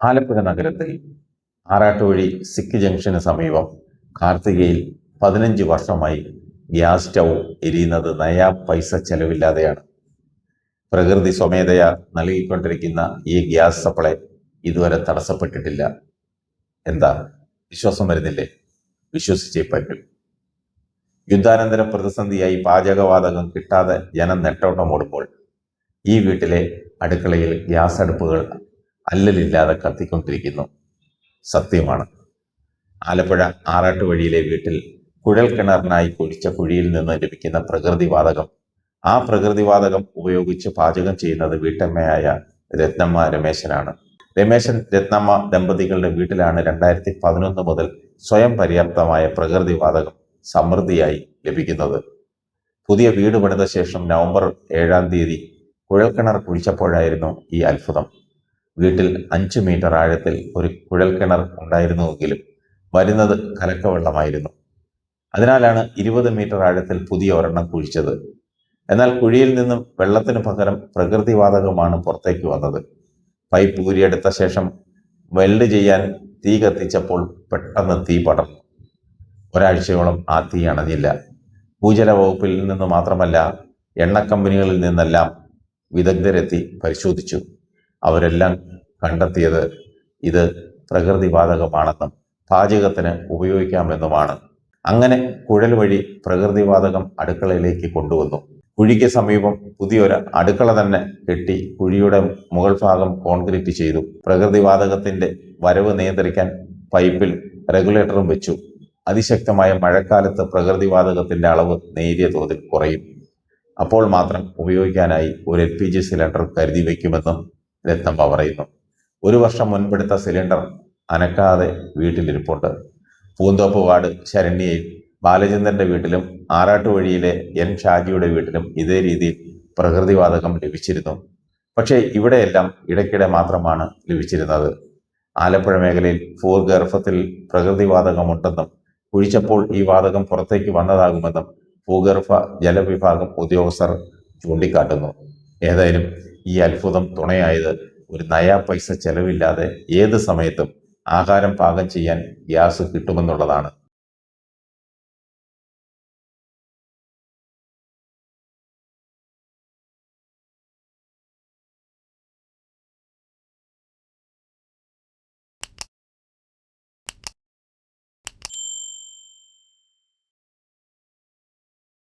ആലപ്പുഴ നഗരത്തിൽ ആറാട്ടുവഴി സിക്ക് ജംഗ്ഷന് സമീപം കാർത്തികയിൽ 15 വർഷമായി ഗ്യാസ് സ്റ്റൗ എരിയുന്നത് നയാ പൈസ ചെലവില്ലാതെയാണ്. പ്രകൃതി സ്വമേധയാ നൽകിക്കൊണ്ടിരിക്കുന്ന ഈ ഗ്യാസ് സപ്ലൈ ഇതുവരെ തടസ്സപ്പെട്ടിട്ടില്ല. എന്താ വിശ്വാസം വരുന്നില്ലേ? വിശ്വസിച്ചേ പറ്റൂ. യുദ്ധാനന്തര പ്രതിസന്ധിയായി പാചകവാതകം കിട്ടാതെ ജനം നെട്ടോട്ടമോടുമ്പോൾ ഈ വീട്ടിലെ അടുക്കളയിൽ ഗ്യാസ് അടുപ്പുകൾ അല്ലലില്ലാതെ കത്തിക്കൊണ്ടിരിക്കുന്നു. സത്യമാണ്. ആലപ്പുഴ ആറാട്ടുവഴിയിലെ വീട്ടിൽ കുഴൽ കിണറിനായി കുഴിച്ച കുഴിയിൽ നിന്ന് ലഭിക്കുന്ന പ്രകൃതിവാതകം, ആ പ്രകൃതിവാതകം ഉപയോഗിച്ച് പാചകം ചെയ്യുന്നത് വീട്ടമ്മയായ രത്നമ്മ രമേശനാണ്. രമേശൻ രത്നമ്മ ദമ്പതികളുടെ വീട്ടിലാണ് 2011 മുതൽ സ്വയം പര്യാപ്തമായ പ്രകൃതിവാതകം സമൃദ്ധിയായി ലഭിക്കുന്നത്. പുതിയ വീട് പണിത ശേഷം നവംബർ 7-ാം തീയതി കുഴൽക്കിണർ കുഴിച്ചപ്പോഴായിരുന്നു ഈ അത്ഭുതം. വീട്ടിൽ 5 മീറ്റർ ആഴത്തിൽ ഒരു കുഴൽക്കിണർ ഉണ്ടായിരുന്നുവെങ്കിലും വരുന്നത് കലക്കവെള്ളമായിരുന്നു. അതിനാലാണ് 20 മീറ്റർ ആഴത്തിൽ പുതിയ ഒരെണ്ണം കുഴിച്ചത്. എന്നാൽ കുഴിയിൽ നിന്നും വെള്ളത്തിന് പകരം പ്രകൃതിവാതകമാണ് പുറത്തേക്ക് വന്നത്. പൈപ്പ് ഊരിയെടുത്ത ശേഷം വെൽഡ് ചെയ്യാൻ തീ കത്തിച്ചപ്പോൾ പെട്ടെന്ന് തീ പടർന്നു. ഒരാഴ്ചയോളം ആ തീ അണഞ്ഞില്ല. ഭൂജല വകുപ്പിൽ നിന്ന് മാത്രമല്ല, എണ്ണ കമ്പനികളിൽ നിന്നെല്ലാം വിദഗ്ധരെത്തി പരിശോധിച്ചു. അവരെല്ലാം കണ്ടെത്തിയത് ഇത് പ്രകൃതിവാതകമാണെന്നും പാചകത്തിന് ഉപയോഗിക്കാമെന്നുമാണ്. അങ്ങനെ കുഴൽ വഴി പ്രകൃതിവാതകം അടുക്കളയിലേക്ക് കൊണ്ടുവന്നു. കുഴിക്ക് സമീപം പുതിയൊരു അടുക്കള തന്നെ കെട്ടി കുഴിയുടെ മുകൾ ഭാഗം കോൺക്രീറ്റ് ചെയ്തു. പ്രകൃതിവാതകത്തിന്റെ വരവ് നിയന്ത്രിക്കാൻ പൈപ്പിൽ റെഗുലേറ്ററും വെച്ചു. അതിശക്തമായ മഴക്കാലത്ത് പ്രകൃതിവാതകത്തിന്റെ അളവ് നേരിയ തോതിൽ കുറയും. അപ്പോൾ മാത്രം ഉപയോഗിക്കാനായി ഒരു LPG സിലിണ്ടർ കരുതി വയ്ക്കുമെന്നും രത്നമ്മ പറയുന്നു. 1 വർഷം മുൻപെടുത്ത സിലിണ്ടർ അനക്കാതെ വീട്ടിലിരിപ്പുണ്ട്. പൂന്തോപ്പ് വാർഡ് ശരണ്യയിൽ ബാലചന്ദ്രന്റെ വീട്ടിലും ആറാട്ടുവഴിയിലെ N ഷാജിയുടെ വീട്ടിലും ഇതേ രീതിയിൽ പ്രകൃതിവാതകം ലഭിച്ചിരുന്നു. പക്ഷേ ഇവിടെയെല്ലാം ഇടയ്ക്കിടെ മാത്രമാണ് ലഭിച്ചിരുന്നത്. ആലപ്പുഴ മേഖലയിൽ ഭൂഗർഭത്തിൽ പ്രകൃതിവാതകമുണ്ടെന്നും കുഴിച്ചപ്പോൾ ഈ വാതകം പുറത്തേക്ക് വന്നതാകുമെന്നും ഭൂഗർഭ ജലവിഭാഗം ഉദ്യോഗസ്ഥർ ചൂണ്ടിക്കാട്ടുന്നു. ഏതായാലും ഈ അത്ഭുതം തുണയായത് ഒരു നയാ പൈസ ചെലവില്ലാതെ ഏത് സമയത്തും ആഹാരം പാകം ചെയ്യാൻ ഗ്യാസ് കിട്ടുമെന്നുള്ളതാണ്.